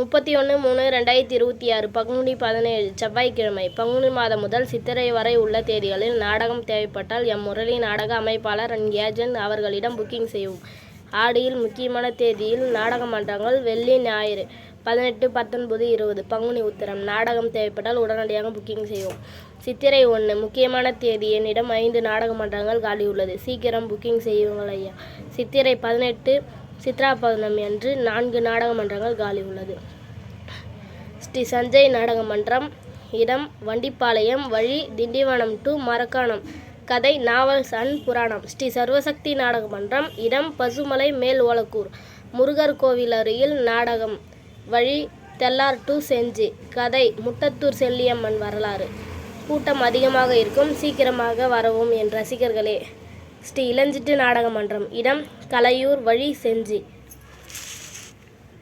31/3/2026 பங்குனி 17 செவ்வாய்க்கிழமை. பங்குனி மாதம் முதல் சித்திரை வரை உள்ள தேதிகளில் நாடகம் தேவைப்பட்டால் முரளி நாடக அமைப்பாளர் அண்ட் ஏஜென்ட் அவர்களிடம் புக்கிங் செய்யவும். ஆடியில் முக்கியமான தேதியில் நாடக மன்றங்கள் வெள்ளி ஞாயிறு 18, 19, 20 பங்குனி உத்திரம் நாடகம் தேவைப்பட்டால் உடனடியாக புக்கிங் செய்யவும். சித்திரை 1 முக்கியமான தேதி என்னிடம் 5 நாடக மன்றங்கள் காலி உள்ளது, சீக்கிரம் புக்கிங் செய்யுங்கள் ஐயா. சித்திரை 18 சித்ரா பௌர்ணமி அன்று 4 நாடக மன்றங்கள் காலி உள்ளது. ஸ்ரீ சஞ்சய் நாடக மன்றம், இடம் வண்டிப்பாளையம், வழி திண்டிவனம் டு மரக்காணம், கதை நாவல்ஸ் அண்ட் புராணம். ஸ்ரீ சர்வசக்தி நாடக மன்றம், இடம் பசுமலை மேல் ஓலக்கூர், முருகர் கோவில் அருகில் நாடகம், வழி தெல்லார் டு செஞ்சி, கதை முட்டத்தூர் செல்லியம்மன் வரலாறு. கூட்டம் அதிகமாக இருக்கும், சீக்கிரமாக வரவும் என் ரசிகர்களே. ஸ்ரீ இளஞ்சிட்டு நாடக மன்றம், இடம் கலையூர், வழி செஞ்சி.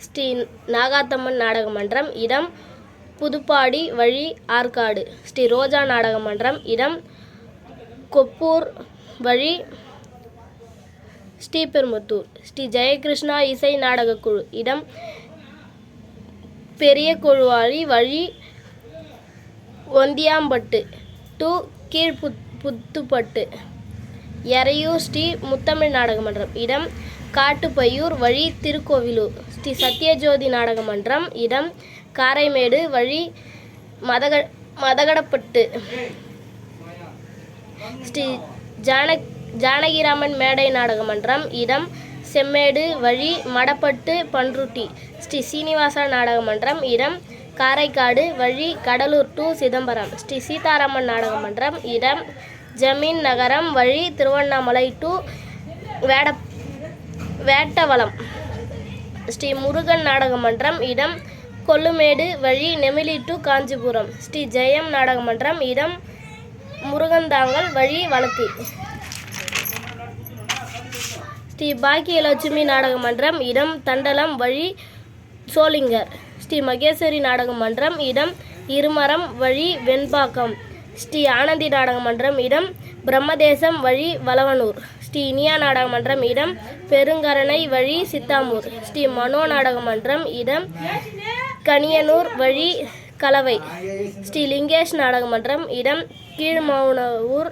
ஸ்ரீ நாகாத்தம்மன் நாடக மன்றம், இடம் புதுப்பாடி, வழி ஆற்காடு. ஸ்ரீ ரோஜா நாடக மன்றம், இடம் கொப்பூர், வழி ஸ்ரீபெரும்புத்தூர். ஸ்ரீ ஜெயகிருஷ்ணா இசை நாடகக்குழு, இடம் பெரிய கொழுவாளி, வழி ஒந்தியாம்பட்டு டு கீழ்புத்துப்பட்டு, எறையூர். ஸ்ரீ முத்தமிழ் நாடக மன்றம், இடம் காட்டுப்பையூர், வழி திருக்கோவிலூர். ஸ்ரீ சத்யஜோதி நாடக மன்றம், இடம் காரைமேடு, வழி மதகடப்பட்டு. ஸ்ரீ ஜானகிராமன் மேடை நாடக மன்றம், இடம் செம்மேடு, வழி மடப்பட்டு பன்ருட்டி. ஸ்ரீ சீனிவாசா நாடக மன்றம், இடம் காரைக்காடு, வழி கடலூர் டு சிதம்பரம். ஸ்ரீ சீதாராமன் நாடக மன்றம், இடம் ஜமீன் நகரம், வழி திருவண்ணாமலை டு வேட்டவலம். ஸ்ரீ முருகன் நாடக மன்றம், இடம் கொல்லுமேடு, வழி நெமிலி டு காஞ்சிபுரம். ஸ்ரீ ஜெயம் நாடக மன்றம், இடம் முருகந்தாங்கல், வழி வளத்தி. ஸ்ரீ பாக்கியலட்சுமி நாடக மன்றம், இடம் தண்டலம், வழி சோளிங்கர். ஸ்ரீ மகேஸ்வரி நாடக மன்றம், இடம் இருமரம், வழி வெண்பாக்கம். ஸ்ரீ ஆனந்தி நாடக மன்றம், இடம் பிரம்மதேசம், வழி வளவனூர். ஸ்ரீ இனியா நாடக மன்றம், இடம் பெருங்கரணை, வழி சித்தாமூர். ஸ்ரீ மனோ நாடக மன்றம், இடம் கனியனூர், வழி கலவை. ஸ்ரீ லிங்கேஷ் நாடக மன்றம், இடம் கீழ்மௌனூர்,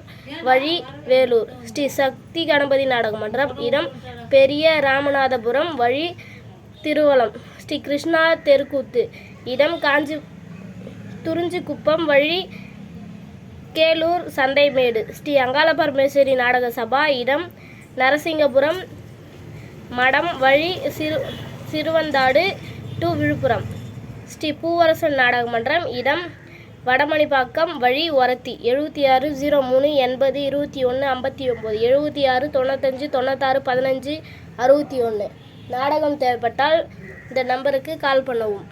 வழி வேலூர். ஸ்ரீ சக்தி கணபதி நாடக மன்றம், இடம் பெரிய ராமநாதபுரம், வழி திருவலம். ஸ்ரீ கிருஷ்ணா தெருக்கூத்து, இடம் துறிஞ்சிக்குப்பம், வழி கேலூர் சந்தைமேடு. ஸ்ரீ அங்காள பரமேஸ்வரி நாடக சபா, இடம் நரசிங்கபுரம் மடம், வழி சிறுவந்தாடு டு விழுப்புரம். ஸ்ரீ பூவரசன் நாடக மன்றம், இடம் வடமணிப்பாக்கம், வழி ஒரத்தி. 76 0 3 80 21 59 76 95 96 15 61. நாடகம் தேவைப்பட்டால் இந்த நம்பருக்கு கால் பண்ணவும்.